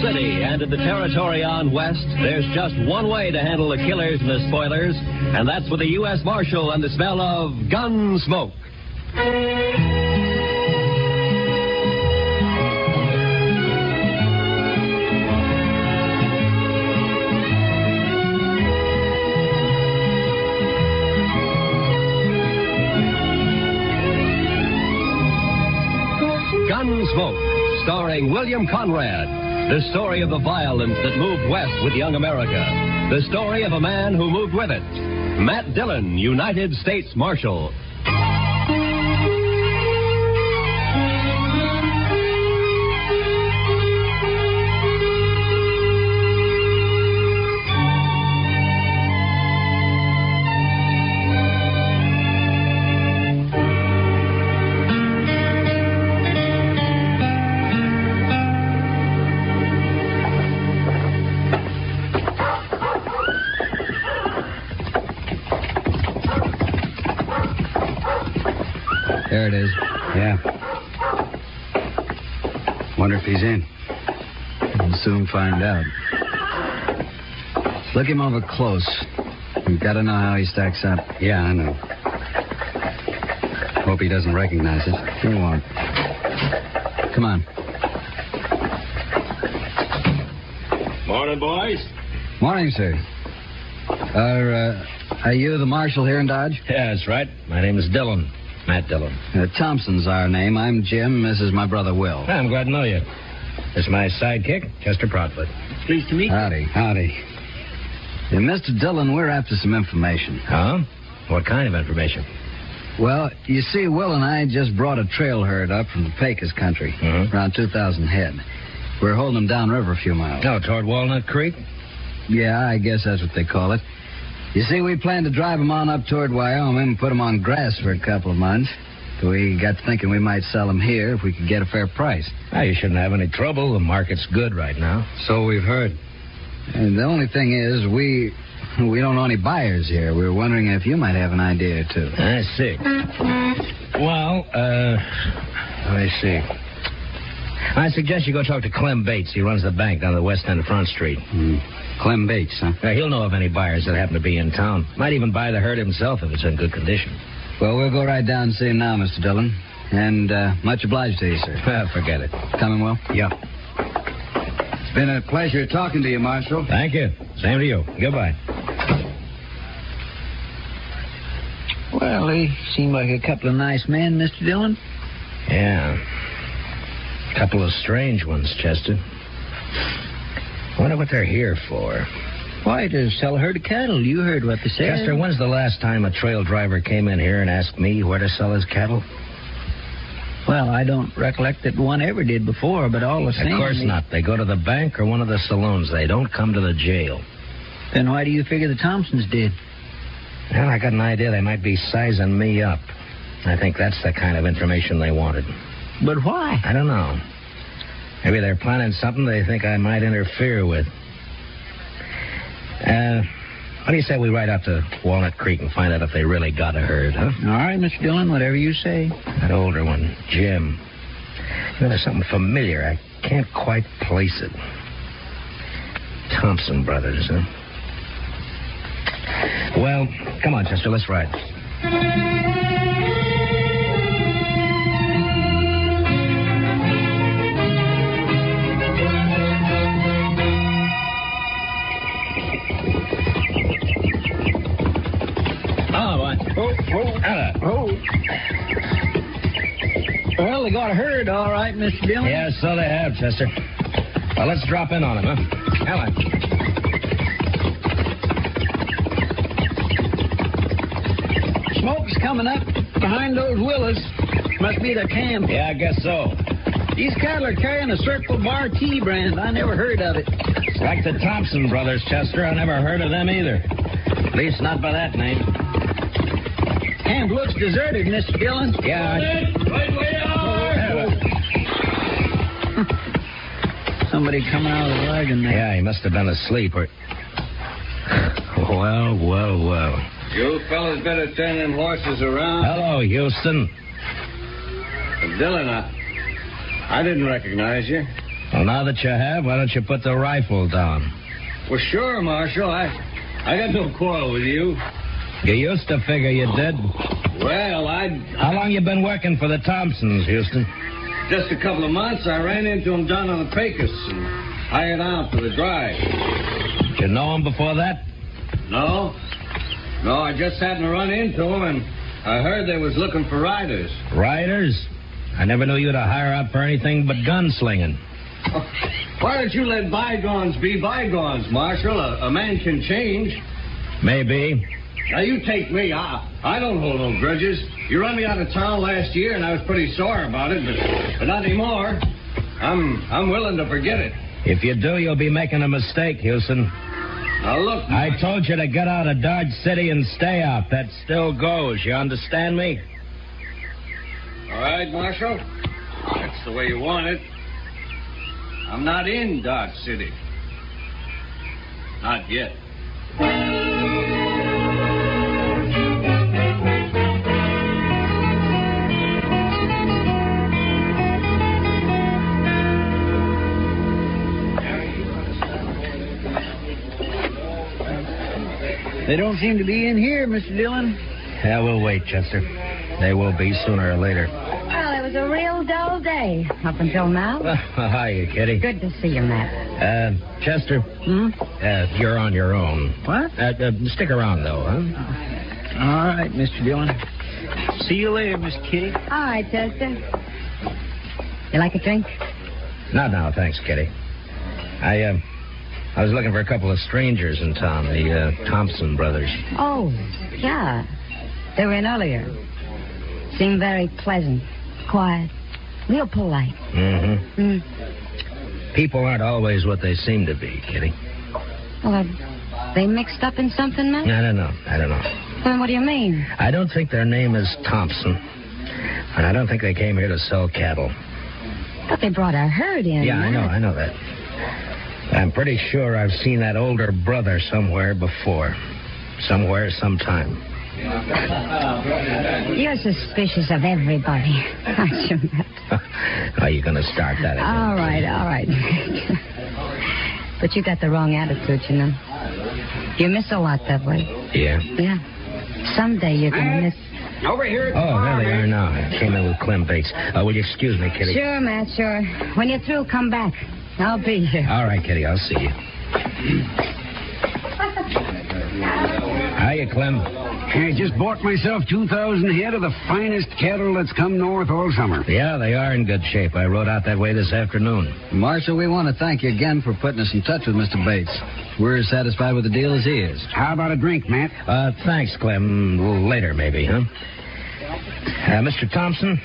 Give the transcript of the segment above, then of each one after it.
City and in the territory on west, there's just one way to handle the killers and the spoilers, and that's with the U.S. Marshal and the smell of Gunsmoke. Gunsmoke, starring William Conrad. The story of the violence that moved west with young America. The story of a man who moved with it. Matt Dillon, United States Marshal. There it is. Yeah. Wonder if he's in. We'll soon find out. Look him over close. We've got to know how he stacks up. Yeah, I know. Hope he doesn't recognize us. He won't. Come on. Morning, boys. Morning, sir. Are you the marshal here in Dodge? Yeah, that's right. My name is Dillon. Matt Dillon. Thompson's our name. I'm Jim. This is my brother, Will. I'm glad to know you. This is my sidekick, Chester Proudfoot. Pleased to meet you. Howdy. Howdy. Mr. Dillon, we're after some information. Huh? What kind of information? Well, you see, Will and I just brought a trail herd up from the Pecos country, around 2,000 head. We're holding them downriver a few miles. Oh, toward Walnut Creek? Yeah, I guess that's what they call it. You see, we planned to drive them on up toward Wyoming and put them on grass for a couple of months. We got thinking we might sell them here if we could get a fair price. Oh, you shouldn't have any trouble. The market's good right now. So we've heard. And the only thing is, we don't know any buyers here. We were wondering if you might have an idea or two. I see. Well, let me see. I suggest you go talk to Clem Bates. He runs the bank down the west end of Front Street. Clem Bates, huh? He'll know of any buyers that happen to be in town. Might even buy the herd himself if it's in good condition. Well, we'll go right down and see him now, Mr. Dillon. And much obliged to you, sir. Forget it. Coming, Will? Yeah. It's been a pleasure talking to you, Marshal. Thank you. Same to you. Goodbye. Well, they seem like a couple of nice men, Mr. Dillon. Yeah. A couple of strange ones, Chester. Wonder what they're here for. Why, to sell a herd of cattle. You heard what they said. Chester, when's the last time a trail driver came in here and asked me where to sell his cattle? Well, I don't recollect that one ever did before, but all the same... Of course not. They go to the bank or one of the saloons. They don't come to the jail. Then why do you figure the Thompsons did? Well, I got an idea they might be sizing me up. I think that's the kind of information they wanted. But why? I don't know. Maybe they're planning something they think I might interfere with. What do you say we ride out to Walnut Creek and find out if they really got a herd, huh? All right, Mr. Dillon, whatever you say. That older one, Jim. You know, there's something familiar. I can't quite place it. Thompson brothers, huh? Well, come on, Chester, let's ride. Well, they got a herd, all right, Mr. Dillon. Yeah, so they have, Chester. Well, let's drop in on them, huh? Come on. Smoke's coming up behind those willows. Must be the camp. Yeah, I guess so. These cattle are carrying a Circle Bar T brand. I never heard of it. It's like the Thompson brothers, Chester. I never heard of them either. At least not by that name. Camp looks deserted, Mr. Dillon. Yeah. Right way Somebody coming out of the wagon there. Yeah, he must have been asleep or... Well. You fellas better turn them horses around. Hello, Houston. Dillon, I didn't recognize you. Well, now that you have, why don't you put the rifle down? Well, sure, Marshal. I got no quarrel with you. You used to figure you did. Well, How long you been working for the Thompsons, Houston? just a couple of months, I ran into him down on the Pecos and hired out for the drive. Did you know him before that? No, I just happened to run into him, and I heard they was looking for riders. Riders? I never knew you to hire out for anything but gunslinging. Why don't you let bygones be bygones, Marshal? A man can change. Maybe. Now, you take me. I don't hold no grudges. You run me out of town last year, and I was pretty sore about it, but not anymore. I'm willing to forget it. If you do, you'll be making a mistake, Houston. Now, look... I told you to get out of Dodge City and stay out. That still goes. You understand me? All right, Marshal. That's the way you want it. I'm not in Dodge City. Not yet. They don't seem to be in here, Mr. Dillon. Yeah, we'll wait, Chester. They will be sooner or later. Well, it was a real dull day up until now. Hiya, Kitty. Good to see you, Matt. Chester. You're on your own. What? Stick around, though, huh? All right, Mr. Dillon. See you later, Miss Kitty. All right, Chester. You like a drink? Not now, thanks, Kitty. I was looking for a couple of strangers in town, the Thompson brothers. Oh, yeah. They were in earlier. Seemed very pleasant, quiet, real polite. People aren't always what they seem to be, Kitty. Well, are they mixed up in something, Matt? I don't know. Then what do you mean? I don't think their name is Thompson. And I don't think they came here to sell cattle. But they brought a herd in. Yeah, Matt. I know that. I'm pretty sure I've seen that older brother somewhere before. Somewhere, sometime. You're suspicious of everybody, aren't you, Matt? Are you going to start that again? All right. But you got the wrong attitude, you know. You miss a lot that way. Yeah? Yeah. Someday you're going to miss... Over here. Oh, there they are now. I came in with Clem Bates. Will you excuse me, Kitty? Sure, Matt, sure. When you're through, come back. I'll be here. All right, Kitty, I'll see you. Hiya, Clem. I just bought myself 2,000 head of the finest cattle that's come north all summer. Yeah, they are in good shape. I rode out that way this afternoon. Marshal, we want to thank you again for putting us in touch with Mr. Bates. We're as satisfied with the deal as he is. How about a drink, Matt? Thanks, Clem. A little later, maybe, huh? Mr. Thompson,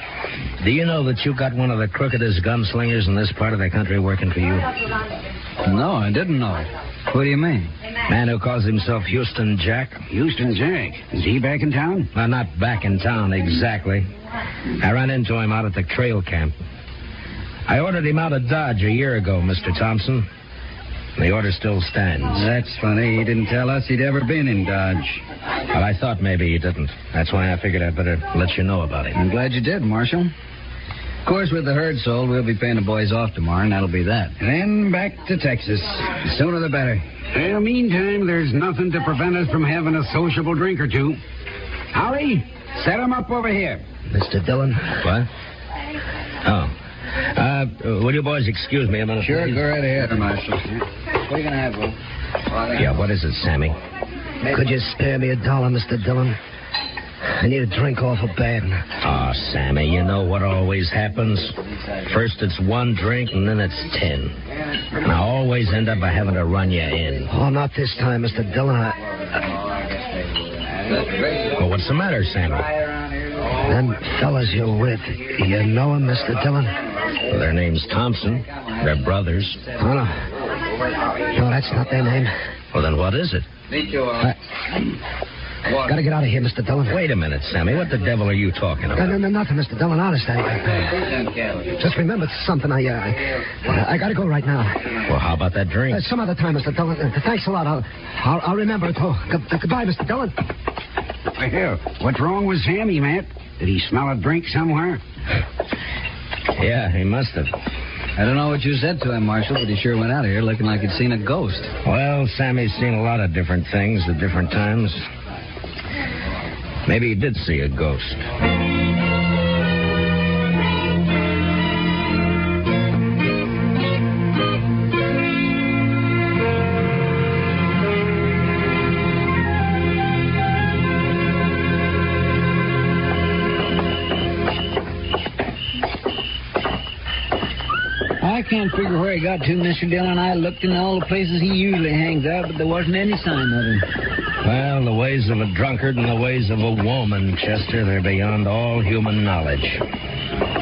do you know that you got one of the crookedest gunslingers in this part of the country working for you? No, I didn't know. What do you mean? Man who calls himself Houston Jack. Houston Jack. Is he back in town? Not back in town, exactly. I ran into him out at the trail camp. I ordered him out of Dodge a year ago, Mr. Thompson. The order still stands. That's funny. He didn't tell us he'd ever been in Dodge. Well, I thought maybe he didn't. That's why I figured I'd better let you know about it. I'm glad you did, Marshal. Of course, with the herd sold, we'll be paying the boys off tomorrow, and that'll be that. Then back to Texas. The sooner the better. Well, meantime, there's nothing to prevent us from having a sociable drink or two. Holly, set 'em up over here. Mr. Dillon? What? Oh. Will you boys excuse me a minute? Sure, please? go right ahead, Marshal. What are you going to have, Will? Yeah, what is it, Sammy? Could you spare me $1, Mr. Dillon? I need a drink awful bad. Oh, Sammy, you know what always happens. First it's one drink, and then it's 10. And I always end up by having to run you in. Oh, not this time, Mr. Dillon. Well, what's the matter, Sammy? Them fellas you're with, you know them, Mr. Dillon? Well, their name's Thompson. They're brothers. Oh, no. No, that's not their name. Well, then what is it? Gotta get out of here, Mr. Dillon. Wait a minute, Sammy. What the devil are you talking about? No, nothing, Mr. Dillon. Honest, just remembered something. I gotta go right now. Well, how about that drink? Some other time, Mr. Dillon. Thanks a lot. I'll remember it. Oh, goodbye, Mr. Dillon. Well, what's wrong with Sammy, Matt? Did he smell a drink somewhere? Yeah, he must have. I don't know what you said to him, Marshal, but he sure went out of here looking like he'd seen a ghost. Well, Sammy's seen a lot of different things at different times. Maybe he did see a ghost. I can't figure where he got to, Mr. Dillon. I looked in all the places he usually hangs out, but there wasn't any sign of him. Well, the ways of a drunkard and the ways of a woman, Chester, they're beyond all human knowledge.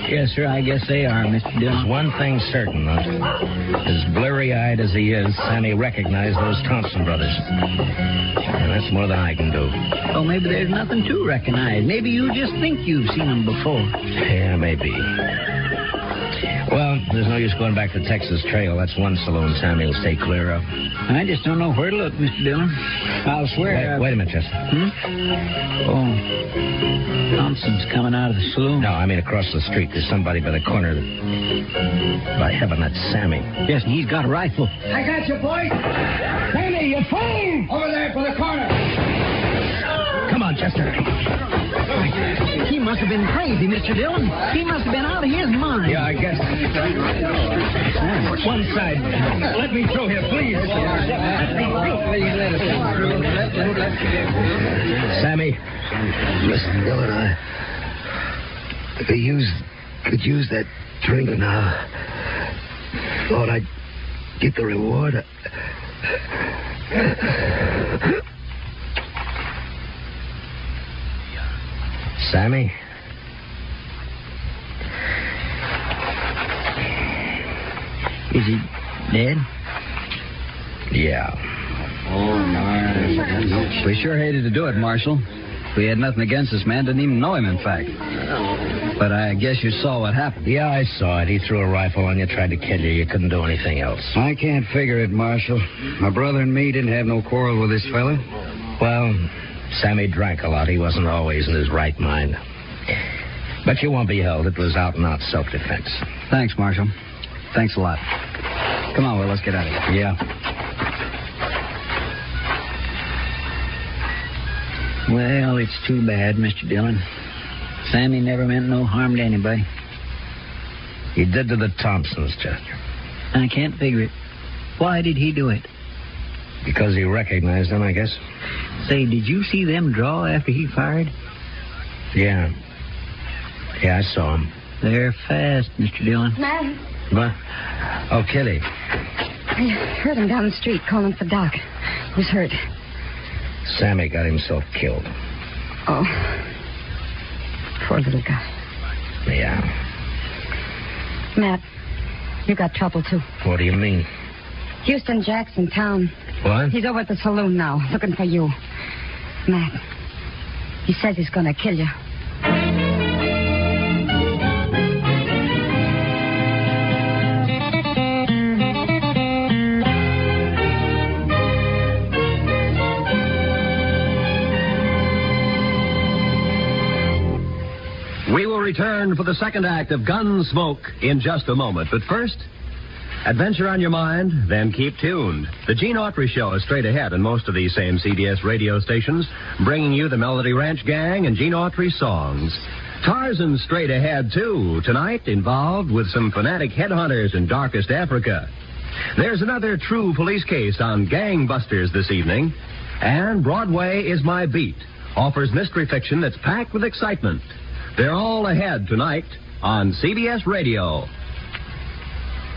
Yes, sir, I guess they are, Mr. Dillon. There's one thing certain, though. As blurry-eyed as he is, Sammy recognized those Thompson brothers. And that's more than I can do. Oh, maybe there's nothing to recognize. Maybe you just think you've seen them before. Yeah, maybe. Well, there's no use going back to Texas Trail. That's one saloon Sammy will stay clear of. I just don't know where to look, Mr. Dillon. I'll swear. Wait a minute, Chester. Oh, Thompson's coming out of the saloon. No, I mean across the street. There's somebody by the corner. By heaven, that's Sammy. Yes, and he's got a rifle. I got you, boy. Sammy, your phone! Over there for the corner. Come on, Chester. He must have been crazy, Mr. Dillon. He must have been out of his mind. Yeah, I guess. One side. Let me through here, please. Sammy. Listen, Dillon, I could use that drink now. Thought I'd get the reward. Sammy? Is he dead? Yeah. We sure hated to do it, Marshal. We had nothing against this man. Didn't even know him, in fact. But I guess you saw what happened. Yeah, I saw it. He threw a rifle on you, tried to kill you. You couldn't do anything else. I can't figure it, Marshal. My brother and me didn't have no quarrel with this fella. Well, Sammy drank a lot. He wasn't always in his right mind. But you won't be held. It was out-and-out self-defense. Thanks, Marshal. Thanks a lot. Come on, Will, let's get out of here. Yeah. Well, it's too bad, Mr. Dillon. Sammy never meant no harm to anybody. He did to the Thompsons, Chester. I can't figure it. Why did he do it? Because he recognized them, I guess. Say, did you see them draw after he fired? Yeah. Yeah, I saw him. They're fast, Mr. Dillon. Matt, What? Oh, Kitty. I heard him down the street calling for Doc. He was hurt. Sammy got himself killed. Oh. Poor little guy. Yeah. Matt, you got trouble, too. What do you mean? Houston Jack's in town. What? He's over at the saloon now, looking for you. Matt, he says he's going to kill you. We will return for the second act of Gunsmoke in just a moment. But first, adventure on your mind, then keep tuned. The Gene Autry Show is straight ahead in most of these same CBS radio stations, bringing you the Melody Ranch Gang and Gene Autry songs. Tarzan's straight ahead, too, tonight, involved with some fanatic headhunters in darkest Africa. There's another true police case on gangbusters this evening. And Broadway is My Beat offers mystery fiction that's packed with excitement. They're all ahead tonight on CBS Radio.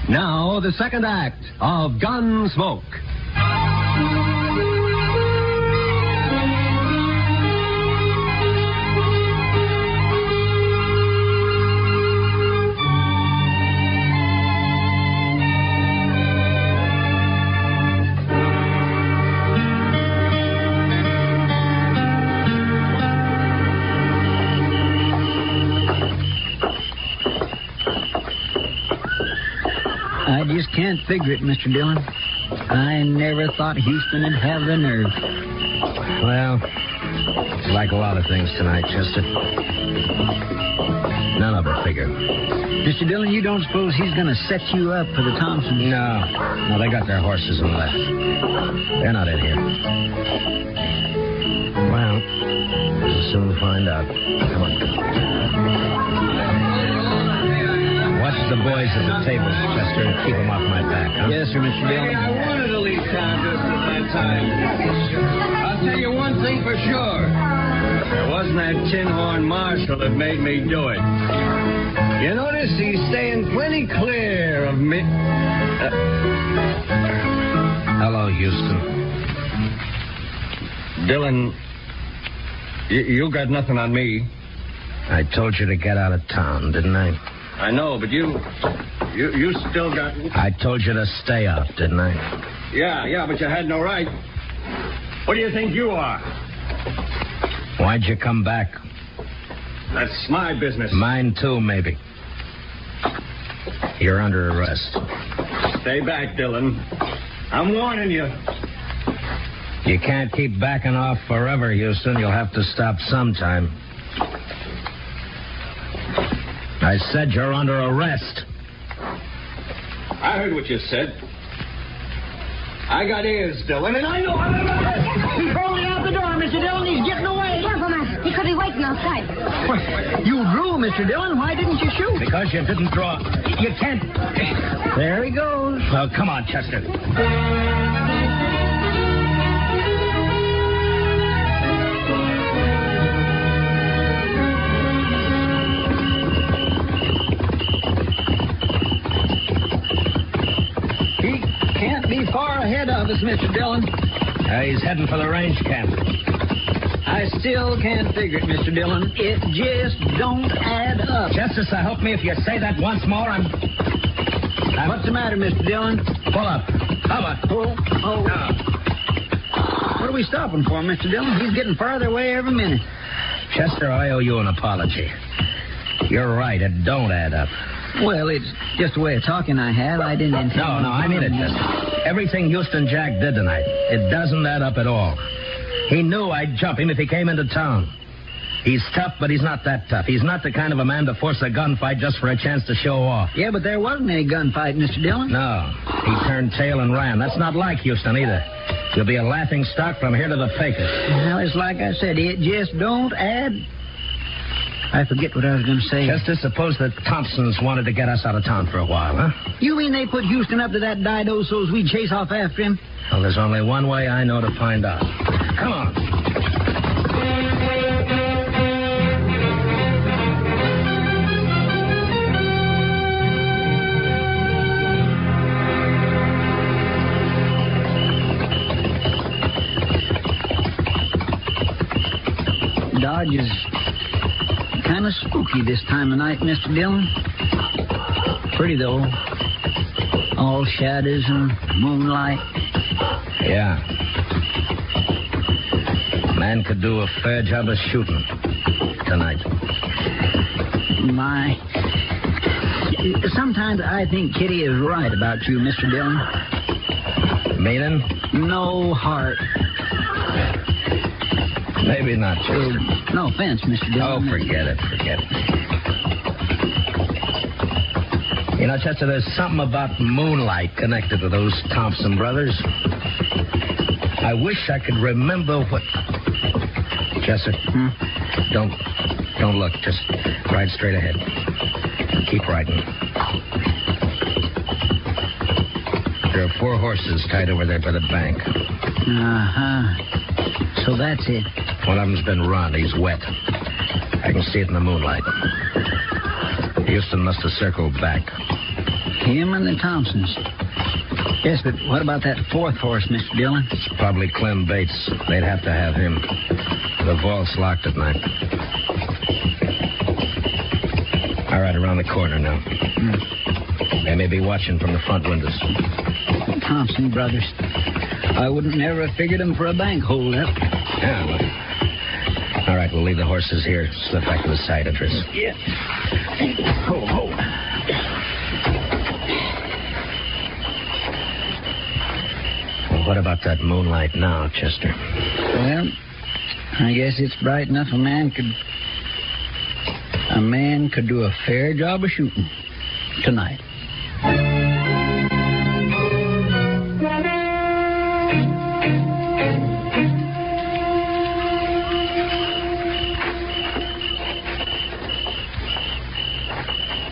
Now, the second act of Gunsmoke. I just can't figure it, Mr. Dillon. I never thought Houston would have the nerve. Well, It's like a lot of things tonight, Chester. None of them figure. Mr. Dillon, you don't suppose he's going to set you up for the Thompsons? No, they got their horses and left. They're not in here. Well, we'll soon find out. Come on. Watch the boys at the table, Chester, and keep them off my back, huh? Yes, sir, Mr. Dillon. I wanted to leave town just at that time. I'll tell you one thing for sure. It wasn't that tin horn Marshal that made me do it. You notice he's staying plenty clear of me. Hello, Houston. Dillon, you got nothing on me. I told you to get out of town, didn't I? I know, but you still got... I told you to stay out, didn't I? Yeah, but you had no right. What do you think you are? Why'd you come back? That's my business. Mine too, maybe. You're under arrest. Stay back, Dillon. I'm warning you. You can't keep backing off forever, Houston. You'll have to stop sometime. I said you're under arrest. I heard what you said. I got ears, Dillon, and I know... He's rolling out the door, Mr. Dillon. He's getting away. Careful, Matt. He could be waiting outside. You drew, Mr. Dillon. Why didn't you shoot? Because you didn't draw. You can't... There he goes. Well, come on, Chester. He can't be far ahead of us, Mr. Dillon. He's heading for the range camp. I still can't figure it, Mr. Dillon. It just don't add up. Justice, help me. If you say that once more, I'm... What's the matter, Mr. Dillon? Pull up. Come on. Oh. Now. What are we stopping for, Mr. Dillon? He's getting farther away every minute. Chester, I owe you an apology. You're right. It don't add up. Well, it's just a way of talking I had. I didn't intend... No, I mean it, Chester. Everything Houston Jack did tonight, it doesn't add up at all. He knew I'd jump him if he came into town. He's tough, but he's not that tough. He's not the kind of a man to force a gunfight just for a chance to show off. Yeah, but there wasn't any gunfight, Mr. Dillon. No. He turned tail and ran. That's not like Houston either. You'll be a laughing stock from here to the fakest. Well, it's like I said, it just don't add... I forget what I was going to say. Chester, suppose the Thompsons wanted to get us out of town for a while, huh? You mean they put Houston up to that dido so's we'd chase off after him? Well, there's only one way I know to find out. Come on. Dodge is kind of spooky this time of night, Mr. Dillon. Pretty, though. All shadows and moonlight. Yeah. Man could do a fair job of shooting tonight. My. Sometimes I think Kitty is right about you, Mr. Dillon. Meaning? No heart. Maybe not, Chester. No offense, Mr. Dillon. Oh, forget it. You know, Chester, there's something about moonlight connected to those Thompson brothers. I wish I could remember what... Chester, don't look. Just ride straight ahead. Keep riding. There are 4 horses tied over there by the bank. Uh-huh. So that's it. One of them's been run. He's wet. I can see it in the moonlight. Houston must have circled back. Him and the Thompsons. Yes, but what about that 4th horse, Mr. Dillon? It's probably Clem Bates. They'd have to have him. The vault's locked at night. All right, around the corner now. They may be watching from the front windows. Thompson brothers. I wouldn't never have figured them for a bank holdup. Yeah, well. All right, we'll leave the horses here. Slip back to the side entrance. Yeah. Ho. Well, what about that moonlight now, Chester? Well, I guess it's bright enough a man could do a fair job of shooting tonight.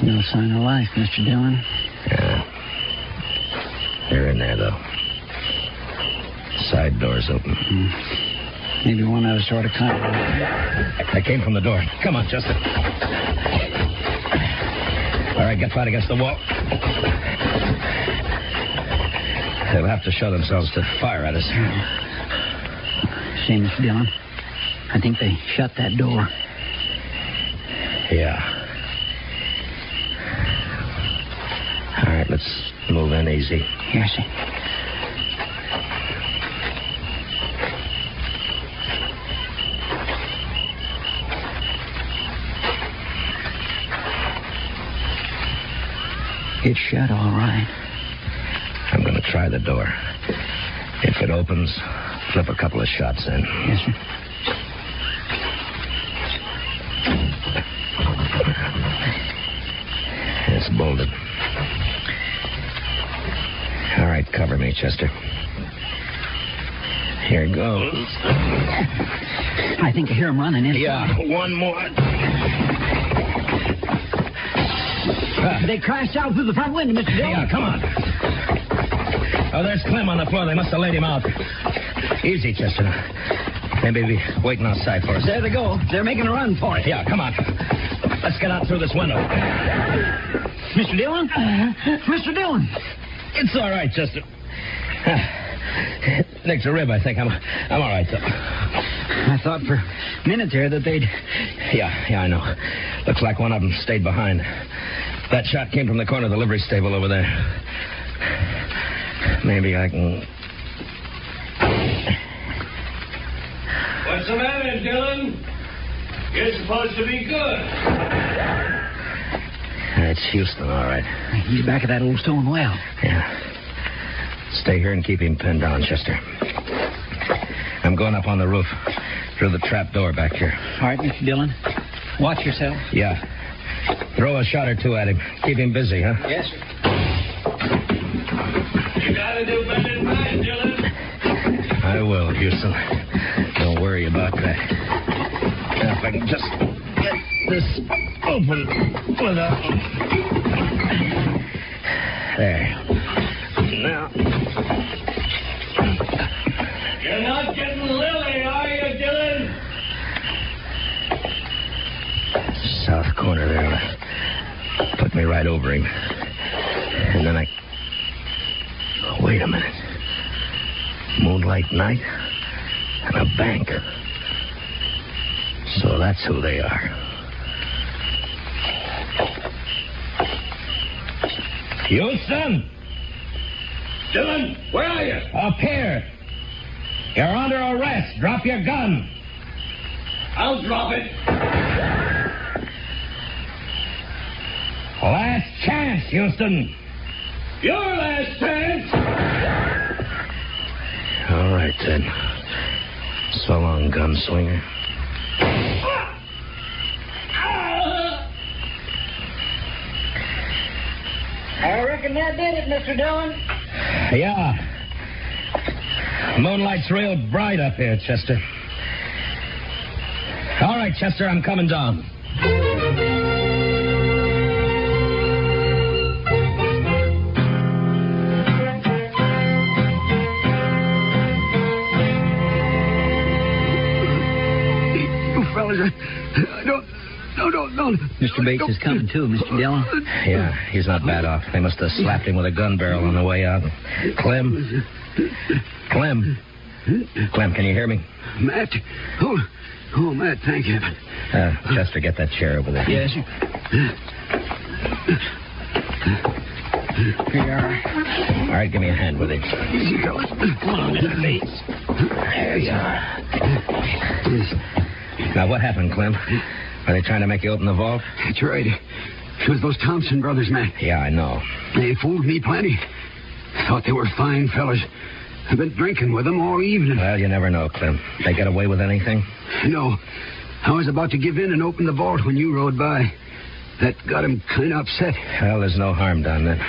No sign of life, Mr. Dillon. Yeah. They're in there, though. Side door's open. Maybe one of us ought to come. I came from the door. Come on, Chester. All right, get flat against the wall. They'll have to show themselves to fire at us. See, Mr. Dillon, I think they shut that door. Yeah. All right, let's move in easy. Here, see. It's shut all right. I'm going to try the door. If it opens, flip a couple of shots in. Yes, sir. It's bolted. All right, cover me, Chester. Here goes. I think I hear him running in. Yeah, one more. They crashed out through the front window, Mr. Dillon. Yeah, come on. Oh, there's Clem on the floor. They must have laid him out. Easy, Chester. Maybe be waiting outside for us. There they go. They're making a run for it. Yeah, come on. Let's get out through this window. Mr. Dillon? Mr. Dillon! It's all right, Chester. Nick's a rib, I think. I'm all right, though. I thought for a minute there that they'd... Yeah, I know. Looks like one of them stayed behind. That shot came from the corner of the livery stable over there. Maybe I can... What's the matter, Dillon? You're supposed to be good. It's Houston, all right. He's back at that old stone well. Yeah. Stay here and keep him pinned down, Chester. I'm going up on the roof through the trap door back here. All right, Mr. Dillon. Watch yourself. Yeah. Throw a shot or two at him. Keep him busy, huh? Yes, sir. You gotta do better than that, Dillon. I will, Houston. Don't worry about that. Now, if I can just get this open without... There. Now... You're not getting Lily, are you, Dillon? South corner there. Put me right over him. And then I... Wait a minute. Moonlight night and a bank. So that's who they are. Houston! Dillon, where are you? Up here. You're under arrest. Drop your gun. I'll drop it. Last chance, Houston. Your last chance. All right, then. So long, gunslinger. I reckon that did it, Mr. Dillon. Yeah. Moonlight's real bright up here, Chester. All right, Chester, I'm coming down. You fellas, don't. Mr. Bates is coming, too, Mr. Dillon. Yeah, he's not bad off. They must have slapped him with a gun barrel on the way out. Clem, can you hear me? Matt? Oh, Matt, thank you. Chester, get that chair over there. Yes, sir. Here you are. All right, give me a hand with it. Easy, fellas. Come on, Mr. Bates. There you are. Now, what happened, Clem? Are they trying to make you open the vault? That's right. It was those Thompson brothers, Matt. Yeah, I know. They fooled me plenty. Thought they were fine fellas. I've been drinking with them all evening. Well, you never know, Clem. They get away with anything? No. I was about to give in and open the vault when you rode by. That got him kind of upset. Well, there's no harm done then.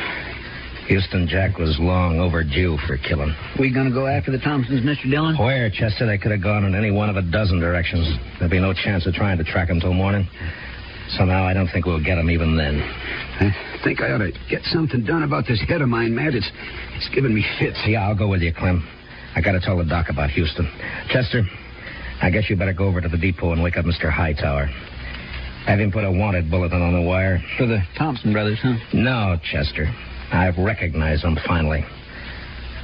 Houston Jack was long overdue for killing. We gonna go after the Thompsons, Mr. Dillon? Where, Chester? They could have gone in any one of a dozen directions. There'd be no chance of trying to track them till morning. Somehow, I don't think we'll get them even then. I think I ought to get something done about this head of mine, Matt. It's giving me fits. Yeah, I'll go with you, Clem. I got to tell the doc about Houston. Chester, I guess you better go over to the depot and wake up Mr. Hightower. Have him put a wanted bulletin on the wire. For the Thompson brothers, huh? No, Chester. I've recognized them finally.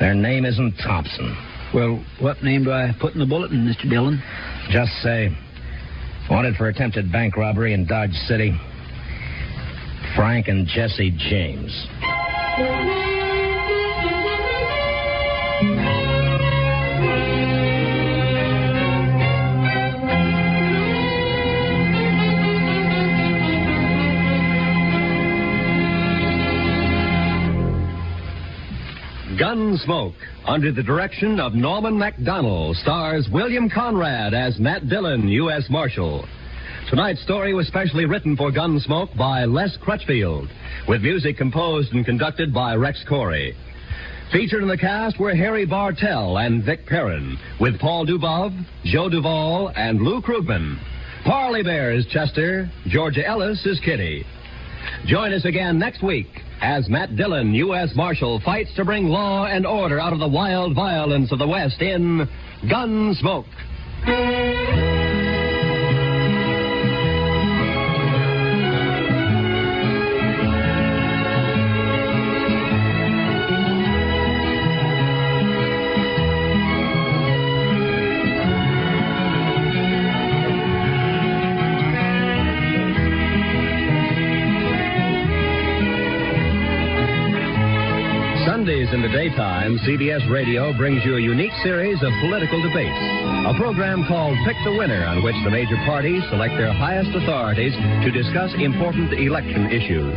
Their name isn't Thompson. Well, what name do I put in the bulletin, Mr. Dillon? Just say, wanted for attempted bank robbery in Dodge City, Frank and Jesse James. Gunsmoke, under the direction of Norman MacDonald, stars William Conrad as Matt Dillon, U.S. Marshal. Tonight's story was specially written for Gunsmoke by Les Crutchfield, with music composed and conducted by Rex Corey. Featured in the cast were Harry Bartell and Vic Perrin, with Paul Dubov, Joe Duvall, and Lou Krugman. Parley Bear is Chester, Georgia Ellis is Kitty. Join us again next week as Matt Dillon, U.S. Marshal, fights to bring law and order out of the wild violence of the West in Gunsmoke. Sundays in the daytime, CBS Radio brings you a unique series of political debates. A program called Pick the Winner, on which the major parties select their highest authorities to discuss important election issues.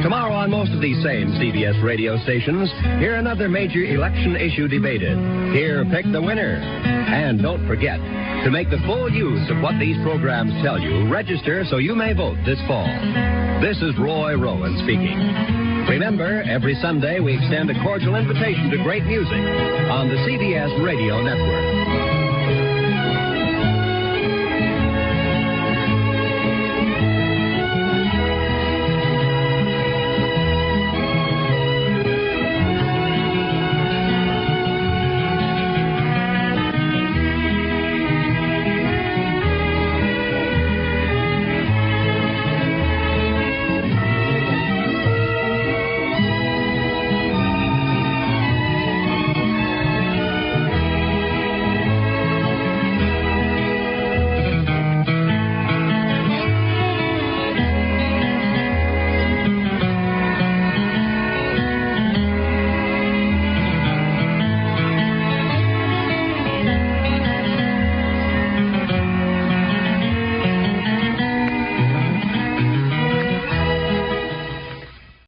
Tomorrow on most of these same CBS radio stations, hear another major election issue debated. Hear Pick the Winner. And don't forget, to make the full use of what these programs tell you, register so you may vote this fall. This is Roy Rowan speaking. Remember, every Sunday we extend a cordial invitation to great music on the CBS Radio Network.